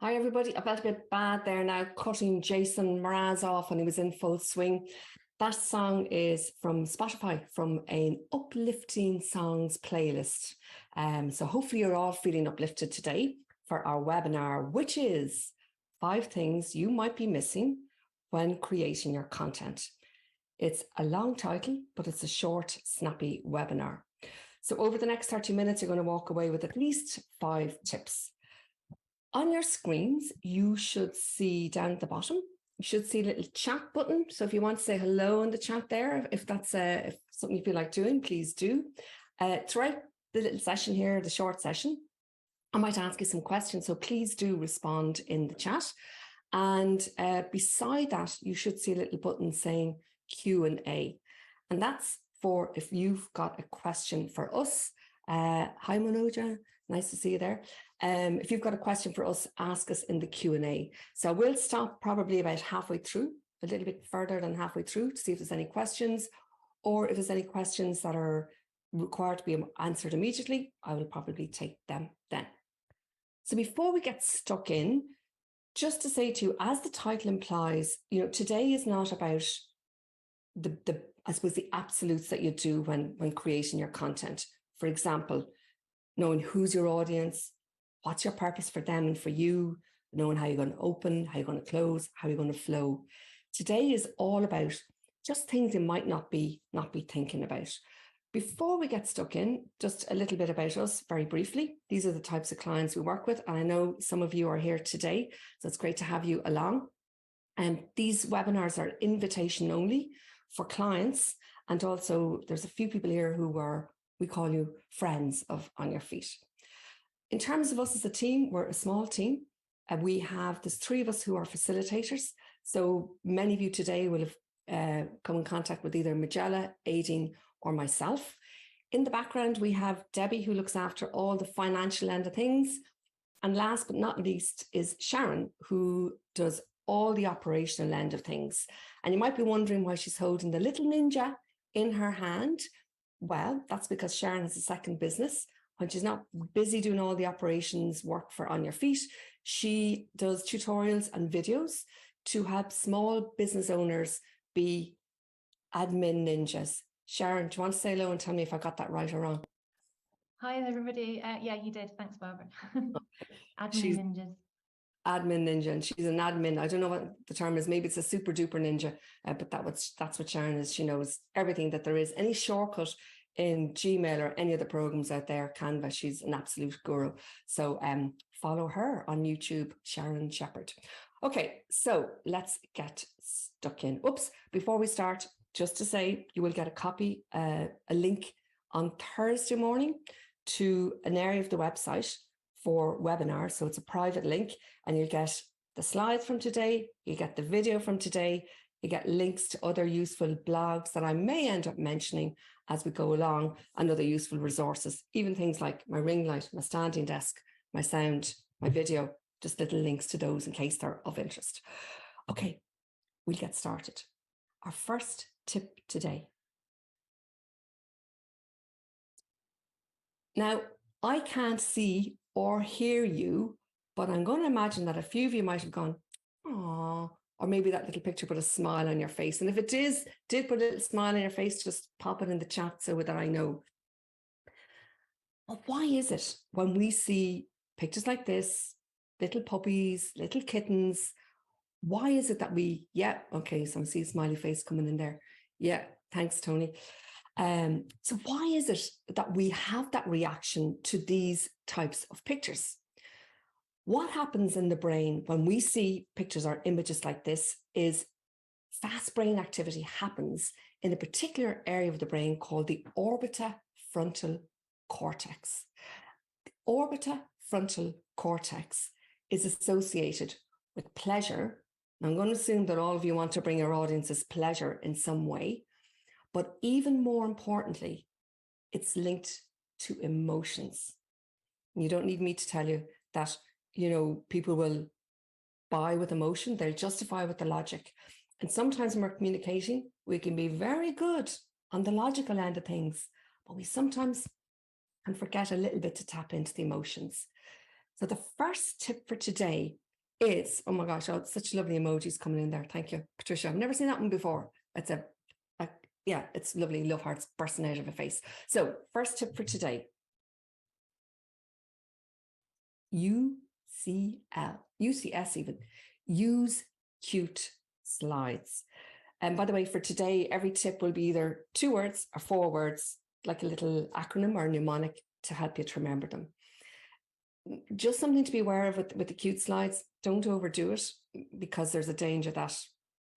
Hi, everybody. I felt a bit bad there now, cutting Jason Mraz off when he was in full swing. That song is from Spotify, from an uplifting songs playlist. So hopefully you're all feeling uplifted today for our webinar, which is 5 things you might be missing when creating your content. It's a long title, but it's a short, snappy webinar. So over the next 30 minutes, you're going to walk away with at least 5 tips. On your screens, you should see down at the bottom, you should see a little chat button. So if you want to say hello in the chat there, if that's if something you feel like doing, please do. Throughout the little session here, the short session, I might ask you some questions. So please do respond in the chat. And beside that, you should see a little button saying Q&A. And that's for if you've got a question for us. Hi, Manoja. Nice to see you there. If you've got a question for us, ask us in the Q&A. So we'll stop probably about halfway through, a little bit further than halfway through, to see if there's any questions, or if there's any questions that are required to be answered immediately, I will probably take them then. So before we get stuck in, just to say to you, as the title implies, today is not about I suppose the absolutes that you do when creating your content. For example, knowing who's your audience, what's your purpose for them and for you, knowing how you're going to open, how you're going to close, how you're going to flow. Today is all about just things you might not be thinking about. Before we get stuck in, just a little bit about us very briefly. These are the types of clients we work with. And I know some of you are here today, so it's great to have you along. And these webinars are invitation only for clients. And also there's a few people here who we call you friends of On Your Feet. In terms of us as a team, we're a small team. There's 3 of us who are facilitators. So many of you today will have come in contact with either Magella, Aideen, or myself. In the background, we have Debbie, who looks after all the financial end of things. And last but not least is Sharon, who does all the operational end of things. And you might be wondering why she's holding the little ninja in her hand. Well, that's because Sharon has a second business. When she's not busy doing all the operations work for On Your Feet, she does tutorials and videos to help small business owners be admin ninjas. Sharon, do you want to say hello and tell me if I got that right or wrong? Hi, everybody. Yeah, you did. Thanks, Barbara. Admin ninjas. Admin ninja, and she's an admin. I don't know what the term is. Maybe it's a super duper ninja, but that's what Sharon is. She knows everything that there is. Any shortcut in Gmail or any other programs out there, Canva, she's an absolute guru. So follow her on YouTube, Sharon Shepherd. Okay, so let's get stuck in. Before we start, just to say, you will get a copy, a link on Thursday morning to an area of the website for webinars. So it's a private link, and you'll get the slides from today, you get the video from today, you get links to other useful blogs that I may end up mentioning as we go along, and other useful resources, even things like my ring light, my standing desk, my sound, my video, just little links to those in case they're of interest. Okay, we'll get started. Our first tip today. Now, I can't see or hear you, but I'm going to imagine that a few of you might have gone, "Aw," or maybe that little picture put a smile on your face. And if it did put a little smile on your face, just pop it in the chat so that I know. But why is it when we see pictures like this, little puppies, little kittens, why is it that okay, so I see a smiley face coming in there. Yeah, thanks, Tony. So why is it that we have that reaction to these types of pictures? What happens in the brain when we see pictures or images like this is fast brain activity happens in a particular area of the brain called the orbitofrontal cortex. The orbitofrontal cortex is associated with pleasure. I'm going to assume that all of you want to bring your audience's pleasure in some way. But even more importantly, it's linked to emotions. You don't need me to tell you that, people will buy with emotion, they'll justify with the logic. And sometimes when we're communicating, we can be very good on the logical end of things, but we sometimes can forget a little bit to tap into the emotions. So the first tip for today is, oh my gosh, oh, such lovely emojis coming in there. Thank you, Patricia. I've never seen that one before. It's yeah, it's lovely. Love hearts bursting out of a face. So first tip for today. UCS even. Use cute slides. And by the way, for today, every tip will be either 2 words or 4 words, like a little acronym or mnemonic to help you to remember them. Just something to be aware of with the cute slides. Don't overdo it, because there's a danger that,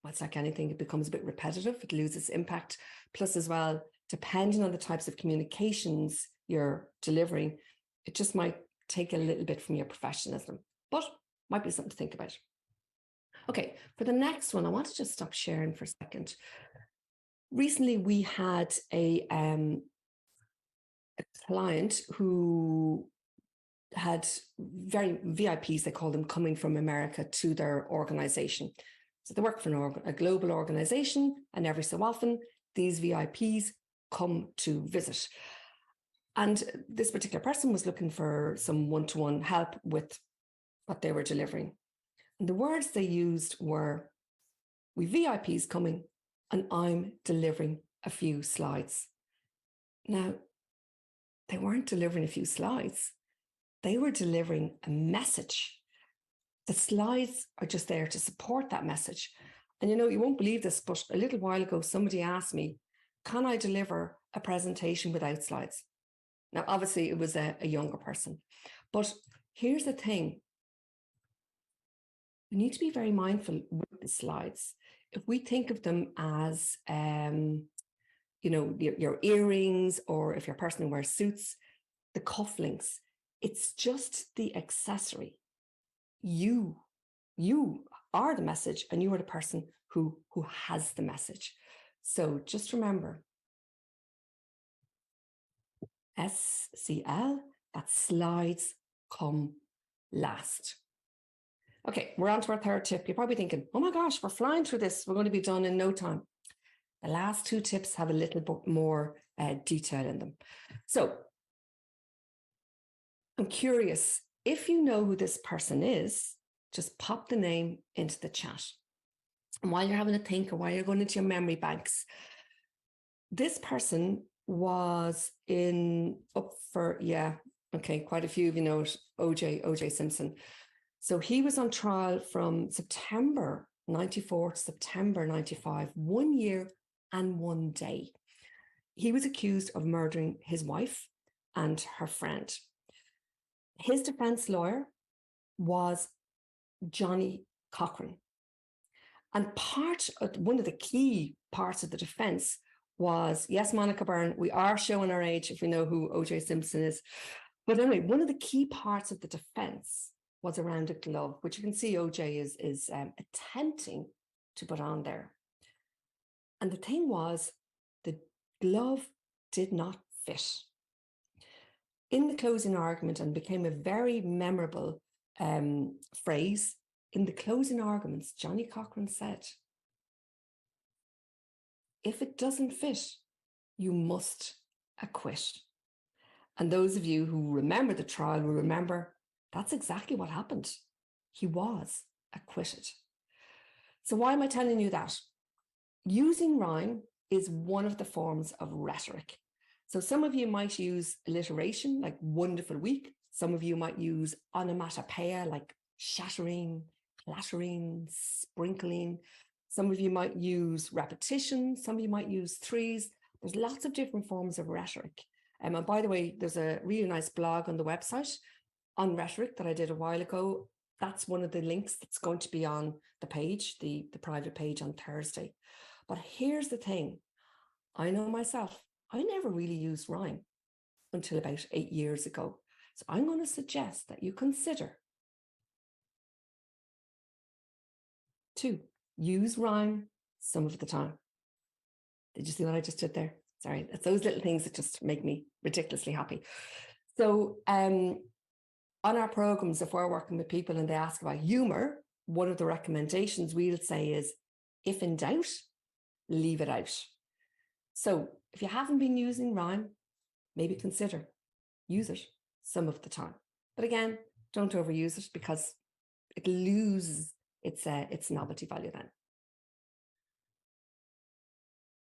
well, it's like anything, it becomes a bit repetitive, it loses impact. Plus as well, depending on the types of communications you're delivering, it just might take a little bit from your professionalism, but might be something to think about. Okay, for the next one, I want to just stop sharing for a second. Recently, we had a client who had very VIPs, they call them, coming from America to their organization. So they work for a global organization, and every so often, these VIPs come to visit. And this particular person was looking for some one-to-one help with what they were delivering. And the words they used were, "We VIPs coming, and I'm delivering a few slides." Now, they weren't delivering a few slides. They were delivering a message. The slides are just there to support that message. And you know, you won't believe this, but a little while ago, somebody asked me, can I deliver a presentation without slides? Now, obviously, it was a younger person. But here's the thing. We need to be very mindful with the slides. If we think of them as, you know, your earrings, or if you're a person who wears suits, the cufflinks, it's just the accessory. You are the message, and you are the person who has the message. So just remember, SCL, that slides come last. Okay, we're on to our third tip. You're probably thinking, oh my gosh, we're flying through this. We're going to be done in no time. The last 2 tips have a little bit more detail in them. So I'm curious, if you know who this person is, just pop the name into the chat. And while you're having a think, or while you're going into your memory banks, this person was quite a few of you know it, OJ Simpson. So he was on trial from September 94 to September 95, 1 year and 1 day. He was accused of murdering his wife and her friend. His defense lawyer was Johnny Cochran. And one of the key parts of the defense was, yes, Monica Byrne, we are showing our age if we know who OJ Simpson is. But anyway, one of the key parts of the defense was around a glove, which you can see OJ is attempting to put on there. And the thing was, the glove did not fit. In the closing argument, and became a very memorable phrase, in the closing arguments, Johnny Cochran said, if it doesn't fit, you must acquit. And those of you who remember the trial will remember that's exactly what happened. He was acquitted. So why am I telling you that? Using rhyme is one of the forms of rhetoric. So some of you might use alliteration, like wonderful week. Some of you might use onomatopoeia, like shattering, clattering, sprinkling. Some of you might use repetition. Some of you might use threes. There's lots of different forms of rhetoric. And by the way, there's a really nice blog on the website on rhetoric that I did a while ago. That's one of the links that's going to be on the page, the private page on Thursday. But here's the thing. I know myself, I never really used rhyme until about 8 years ago. So I'm going to suggest that you consider to use rhyme some of the time. Did you see what I just did there? Sorry, it's those little things that just make me ridiculously happy. So on our programs, if we're working with people and they ask about humor, one of the recommendations we'll say is, if in doubt, leave it out. So if you haven't been using rhyme, maybe consider use it some of the time. But again, don't overuse it, because it loses its novelty value then.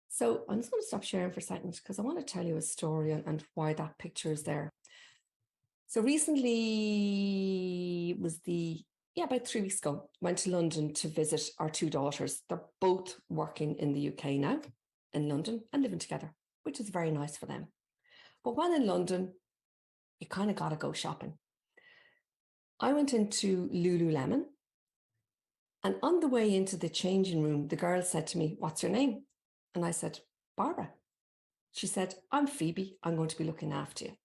So I'm just going to stop sharing for a second because I want to tell you a story and why that picture is there. So recently was about 3 weeks ago, went to London to visit our 2 daughters. They're both working in the UK now, in London, and living together, which is very nice for them. But when in London, you kind of got to go shopping. I went into Lululemon, and on the way into the changing room, the girl said to me, "What's your name?" And I said, "Barbara." She said, "I'm Phoebe. I'm going to be looking after you."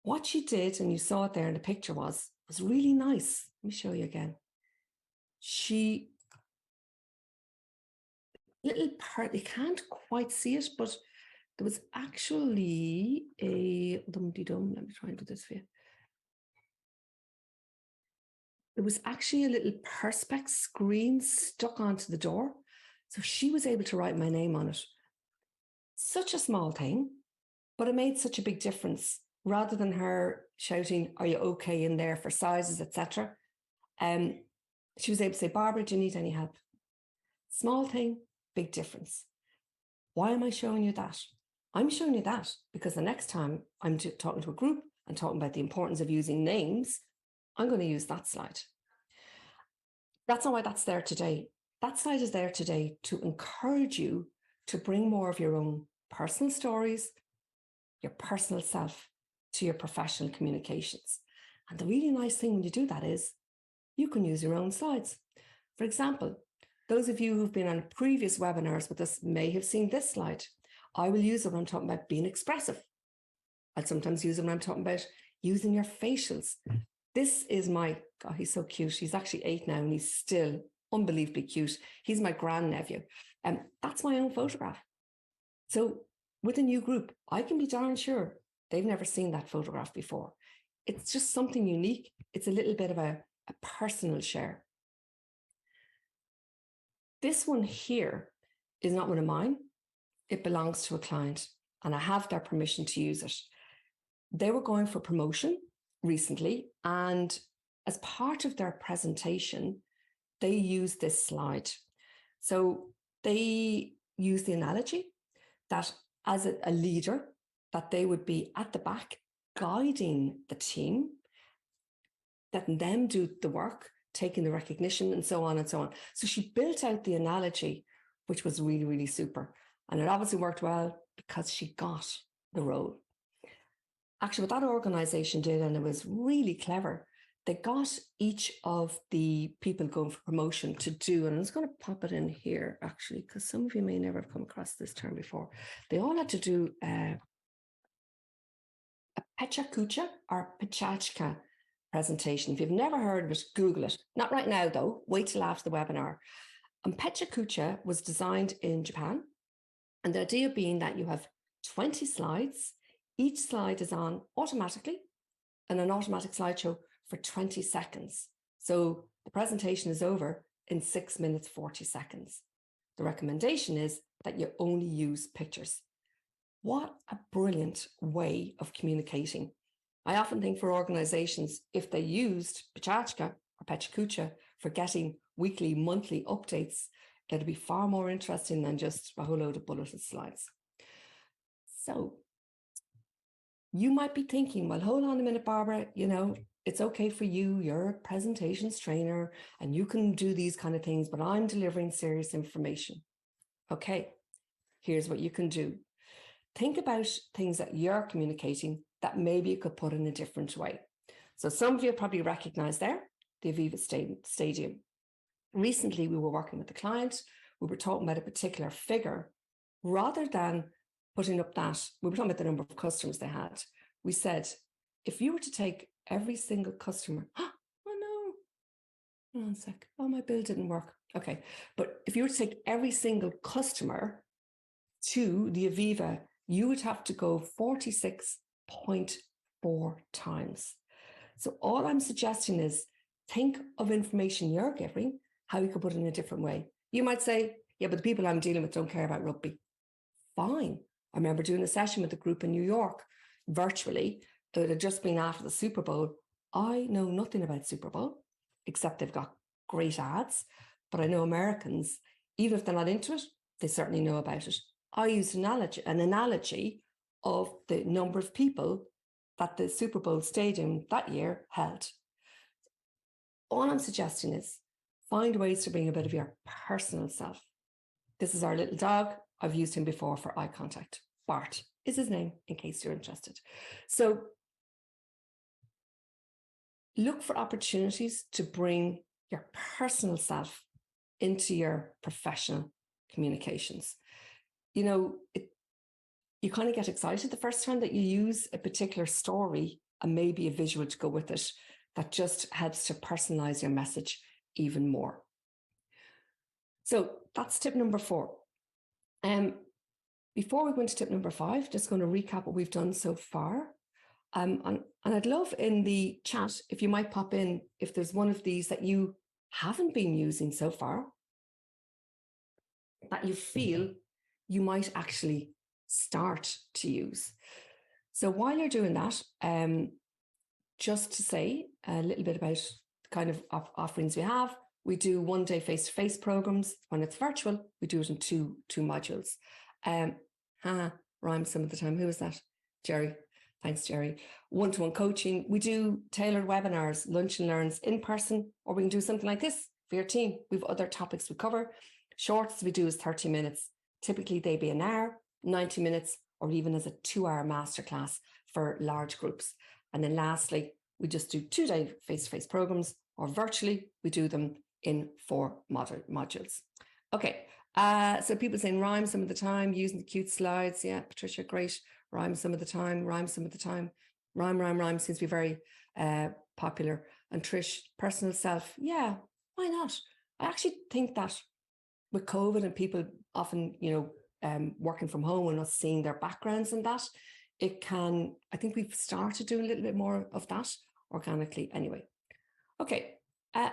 What she did, and you saw it there in the picture, was really nice. Let me show you again. You can't quite see it, but there was actually let me try and do this for you. There was actually a little perspex screen stuck onto the door. So she was able to write my name on it. Such a small thing, but it made such a big difference. Rather than her shouting, "Are you okay in there for sizes, etc." She was able to say, "Barbara, do you need any help?" Small thing, big difference. Why am I showing you that? I'm showing you that because the next time I'm talking to a group and talking about the importance of using names, I'm going to use that slide. That's not why that's there today. That slide is there today to encourage you to bring more of your own personal stories, your personal self to your professional communications. And the really nice thing when you do that is you can use your own slides. For example, those of you who've been on previous webinars with us may have seen this slide. I will use it when I'm talking about being expressive. I'll sometimes use it when I'm talking about using your facials. This is my, God, he's so cute. He's actually 8 now and he's still unbelievably cute. He's my grandnephew. And that's my own photograph. So with a new group, I can be darn sure they've never seen that photograph before. It's just something unique. It's a little bit of a personal share. This one here is not one of mine. It belongs to a client and I have their permission to use it. They were going for promotion recently, and as part of their presentation, they used this slide. So they used the analogy that as a leader, that they would be at the back guiding the team, letting them do the work, taking the recognition, and so on and so on. So she built out the analogy, which was really, really super. And it obviously worked well because she got the role. Actually, what that organization did, and it was really clever, they got each of the people going for promotion to do, and I'm just going to pop it in here, actually, because some of you may never have come across this term before. They all had to do a pecha or pechachka presentation. If you've never heard of it, Google it. Not right now, though. Wait till after the webinar. And pecha was designed in Japan, and the idea being that you have 20 slides. Each slide is on automatically and an automatic slideshow for 20 seconds. So the presentation is over in 6 minutes, 40 seconds. The recommendation is that you only use pictures. What a brilliant way of communicating. I often think for organizations, if they used Pechachka or Pechakucha for getting weekly, monthly updates, it'd be far more interesting than just a whole load of bulleted slides. So you might be thinking, well, hold on a minute, Barbara, it's okay for you. You're a presentations trainer and you can do these kind of things, but I'm delivering serious information. Okay, here's what you can do. Think about things that you're communicating that maybe you could put in a different way. So some of you probably recognize there, the Aviva Stadium. Recently, we were working with a client. We were talking about a particular figure. Rather than putting up that, we were talking about the number of customers they had. We said, if you were to take every single customer, oh no, hold on a sec. Oh, my bill didn't work. Okay. But if you were to take every single customer to the Aviva, you would have to go 46.4 times. So all I'm suggesting is think of information you're giving, how you could put it in a different way. You might say, yeah, but the people I'm dealing with don't care about rugby. Fine. I remember doing a session with a group in New York virtually. It had just been after the Super Bowl. I know nothing about Super Bowl. except they've got great ads. But I know Americans, even if they're not into it, they certainly know about it. I used an analogy of the number of people that the Super Bowl stadium that year held. All I'm suggesting is find ways to bring a bit of your personal self. This is our little dog. I've used him before for eye contact. Bart is his name, in case you're interested. So look for opportunities to bring your personal self into your professional communications. You know, you kind of get excited the first time that you use a particular story and maybe a visual to go with it that just helps to personalize your message even more. So that's tip number 4. Before we go into tip number 5, just going to recap what we've done so far. And I'd love in the chat if you might pop in if there's one of these that you haven't been using so far, that you feel you might actually start to use. So while you're doing that, just to say a little bit about the kind of offerings we have. We do one-day face-to-face programs. When it's virtual, we do it in two modules. Rhymes some of the time. Who was that? Jerry. Thanks, Jerry. One-to-one coaching. We do tailored webinars, lunch and learns in person, or we can do something like this for your team. We have other topics we cover. Shorts we do is 30 minutes. Typically, they be an hour, 90 minutes, or even as a 2-hour masterclass for large groups. And then lastly, we just do 2-day face-to-face programs, or virtually, we do them in 4 modules. Okay, so people saying rhyme some of the time, using the cute slides. Yeah, Patricia, great. Rhyme some of the time, rhyme some of the time. Rhyme seems to be very popular. And Trish, personal self. Yeah, why not? I actually think that with COVID and people often, working from home and us seeing their backgrounds and that, I think we've started doing a little bit more of that organically anyway. Okay, our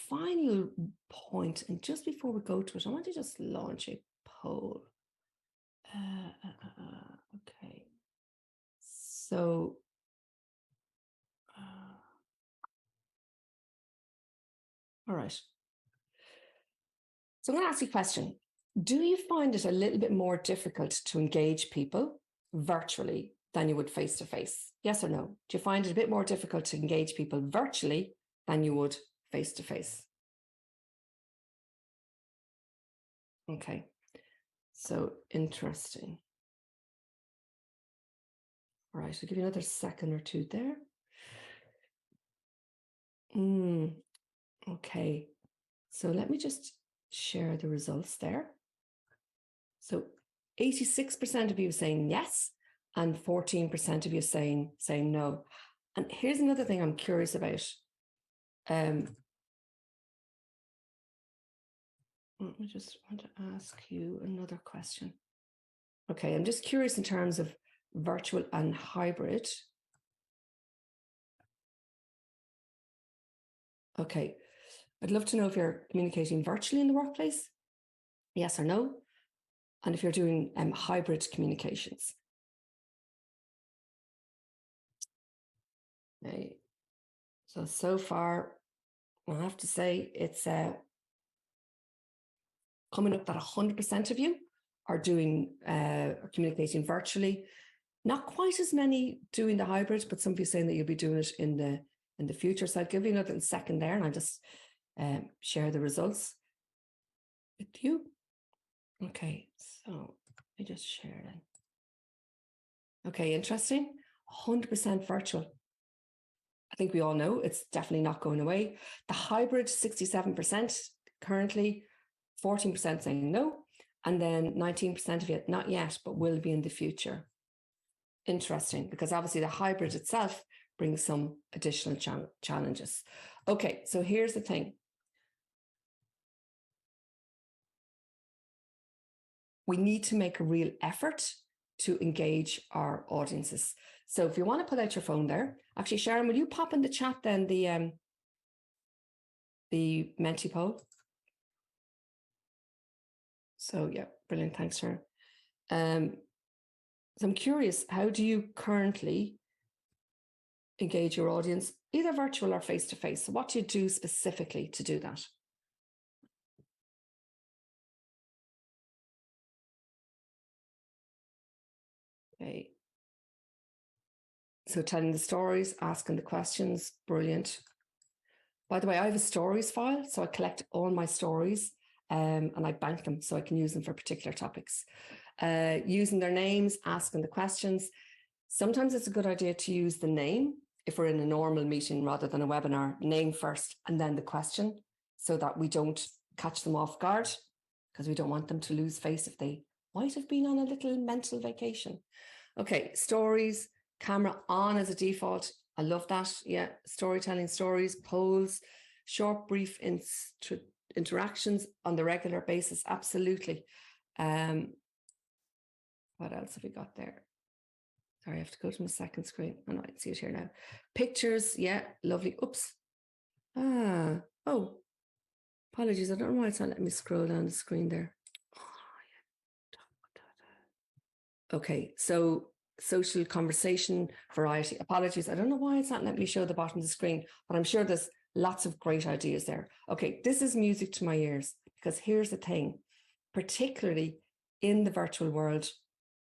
final point, and just before we go to it, I want to just launch a poll. Okay, so all right. So I'm going to ask you a question. Do you find it a little bit more difficult to engage people virtually than you would face-to-face? Yes or no? Do you find it a bit more difficult to engage people virtually than you would face-to-face? Okay, so interesting. All right, I'll give you another second or two there. Okay, so let me just share the results there. So 86% of you saying yes, and 14% of you saying no. And here's another thing I'm curious about. I just want to ask you another question. Okay, I'm just curious in terms of virtual and hybrid. Okay, I'd love to know if you're communicating virtually in the workplace, yes or no, and if you're doing hybrid communications. Okay, so far, I have to say it's coming up that 100% of you are doing communicating virtually. Not quite as many doing the hybrid, but some of you saying that you'll be doing it in the future. So I'll give you another second there, and I'll just share the results with you. Okay, so let me just share then. Okay, interesting. 100% virtual. I think we all know it's definitely not going away. The hybrid, 67% currently, 14% saying no, and then 19% of it not yet, but will be in the future. Interesting, because obviously the hybrid itself brings some additional challenges. Okay, so here's the thing. We need to make a real effort to engage our audiences. So if you want to put out your phone there, actually, Sharon, will you pop in the chat then the Menti poll? So yeah, brilliant. Thanks, Sharon. So I'm curious, how do you currently engage your audience either virtual or face-to-face. So what do you do specifically to do that? Okay. So telling the stories, asking the questions, brilliant. By the way, I have a stories file, so I collect all my stories and I bank them so I can use them for particular topics. Using their names, asking the questions. Sometimes it's a good idea to use the name if we're in a normal meeting rather than a webinar, name first and then the question, so that we don't catch them off guard, because we don't want them to lose face if they might have been on a little mental vacation. Okay, stories, camera on as a default. I love that. Yeah, storytelling, stories, polls, short, brief interactions on the regular basis. Absolutely. What else have we got there? Sorry, I have to go to my second screen. Oh, no, I can see it here now. Pictures, yeah, lovely. Oops. Oh, apologies. I don't know why it's not letting me scroll down the screen there. Okay, so social conversation, variety. Apologies. I don't know why it's not letting me show the bottom of the screen, but I'm sure there's lots of great ideas there. Okay, this is music to my ears, because here's the thing, particularly in the virtual world,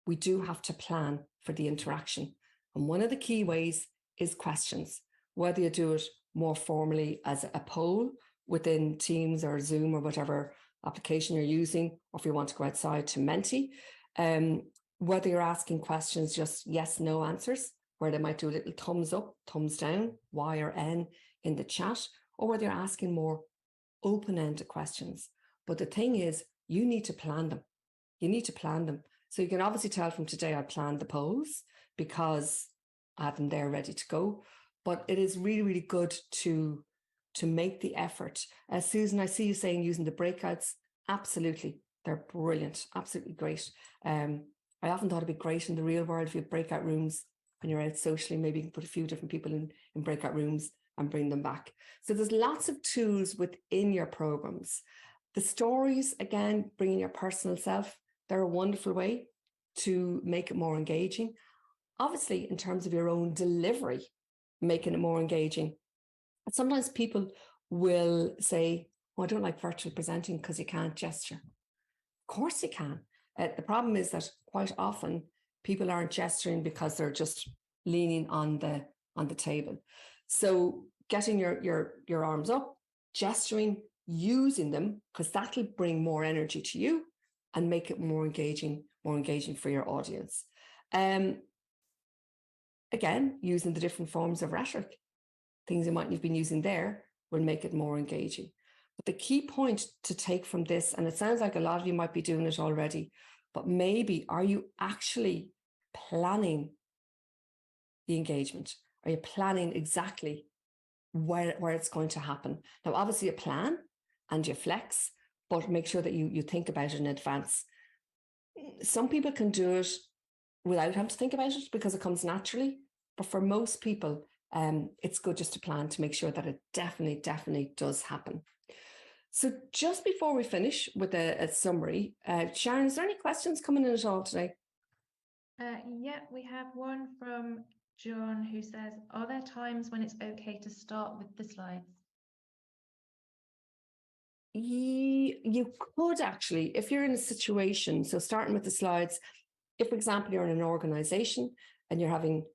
we do have to plan for the interaction. And one of the key ways is questions, whether you do it more formally as a poll within Teams or Zoom or whatever application you're using, or if you want to go outside to Menti, whether you're asking questions, just yes, no answers, where they might do a little thumbs up, thumbs down, Y or N in the chat, or whether you're asking more open-ended questions. But the thing is, you need to plan them. You need to plan them. So you can obviously tell from today I planned the polls because I had them there ready to go. But it is really, really good to make the effort. Susan, I see you saying using the breakouts. Absolutely. They're brilliant. Absolutely great. I often thought it'd be great in the real world if you have breakout rooms when you're out socially. Maybe you can put a few different people in breakout rooms and bring them back. So there's lots of tools within your programs. The stories, again, bringing your personal self, they're a wonderful way to make it more engaging. Obviously, in terms of your own delivery, making it more engaging. And sometimes people will say, oh, I don't like virtual presenting because you can't gesture. Of course you can. The problem is that quite often people aren't gesturing because they're just leaning on the table. So getting your arms up, gesturing, using them, because that'll bring more energy to you and make it more engaging for your audience. Again, using the different forms of rhetoric, things you might have been using there will make it more engaging. But the key point to take from this, and it sounds like a lot of you might be doing it already, but maybe are you actually planning the engagement? Are you planning exactly where it's going to happen? Now, obviously you plan and you flex, but make sure that you think about it in advance. Some people can do it without having to think about it because it comes naturally. But for most people, it's good just to plan to make sure that it definitely does happen. So just before we finish with a summary, Sharon, is there any questions coming in at all today? Yeah, we have one from John who says, are there times when it's okay to start with the slides? You could actually, if you're in a situation, so starting with the slides, if, for example, you're in an organization and you're having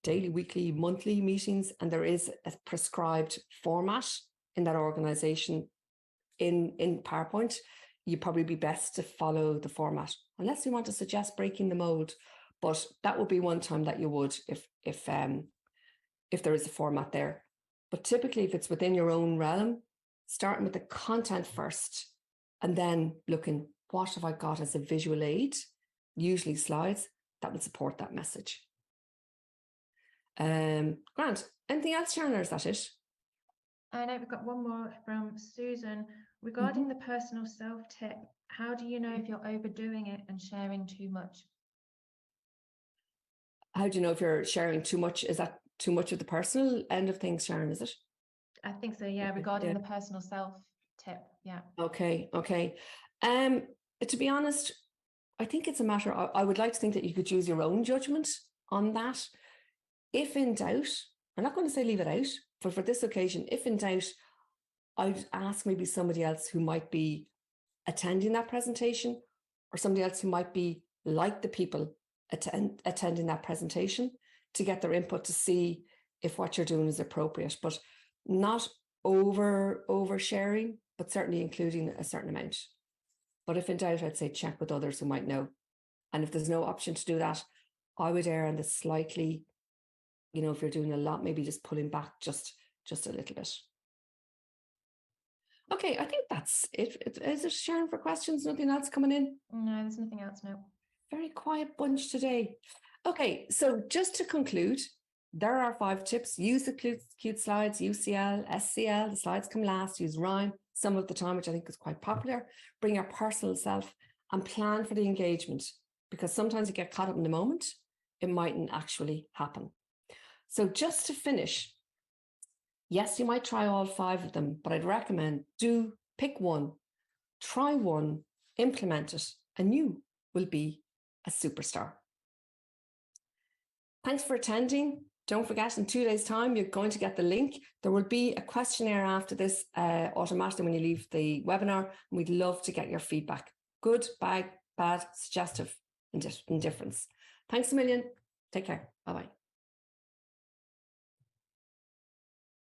daily, weekly, monthly meetings, and there is a prescribed format in that organization in PowerPoint, you'd probably be best to follow the format, unless you want to suggest breaking the mold. But that would be one time that you would, if there is a format there. But typically, if it's within your own realm, starting with the content first, and then looking, what have I got as a visual aid, usually slides, that would support that message. Grant, anything else, Sharon, or is that it? I know we've got one more from Susan. Regarding the personal self tip, how do you know if you're overdoing it and sharing too much? How do you know if you're sharing too much? Is that too much of the personal end of things, Sharon, is it? I think so, yeah, regarding the personal self tip, yeah. Okay. To be honest, I think it's a matter of, I would like to think that you could use your own judgment on that. If in doubt, I'm not going to say leave it out, but for this occasion, if in doubt, I'd ask maybe somebody else who might be attending that presentation, or somebody else who might be like the people attending that presentation, to get their input to see if what you're doing is appropriate, but not oversharing, but certainly including a certain amount. But if in doubt, I'd say check with others who might know. And if there's no option to do that, I would err on the slightly, if you're doing a lot, maybe just pulling back just a little bit. Okay, I think that's it. Is it Sharon for questions? Nothing else coming in? No, there's nothing else, no. Very quiet bunch today. Okay, so just to conclude, there are 5 tips. Use the cute slides, UCL, SCL, the slides come last, use rhyme some of the time, which I think is quite popular. Bring your personal self and plan for the engagement, because sometimes you get caught up in the moment. It mightn't actually happen. So just to finish, yes, you might try all 5 of them, but I'd recommend do pick one, try one, implement it, and you will be a superstar. Thanks for attending. Don't forget, in 2 days' time, you're going to get the link. There will be a questionnaire after this automatically when you leave the webinar, and we'd love to get your feedback. Good, bad, suggestive, indifference. Thanks a million. Take care. Bye-bye.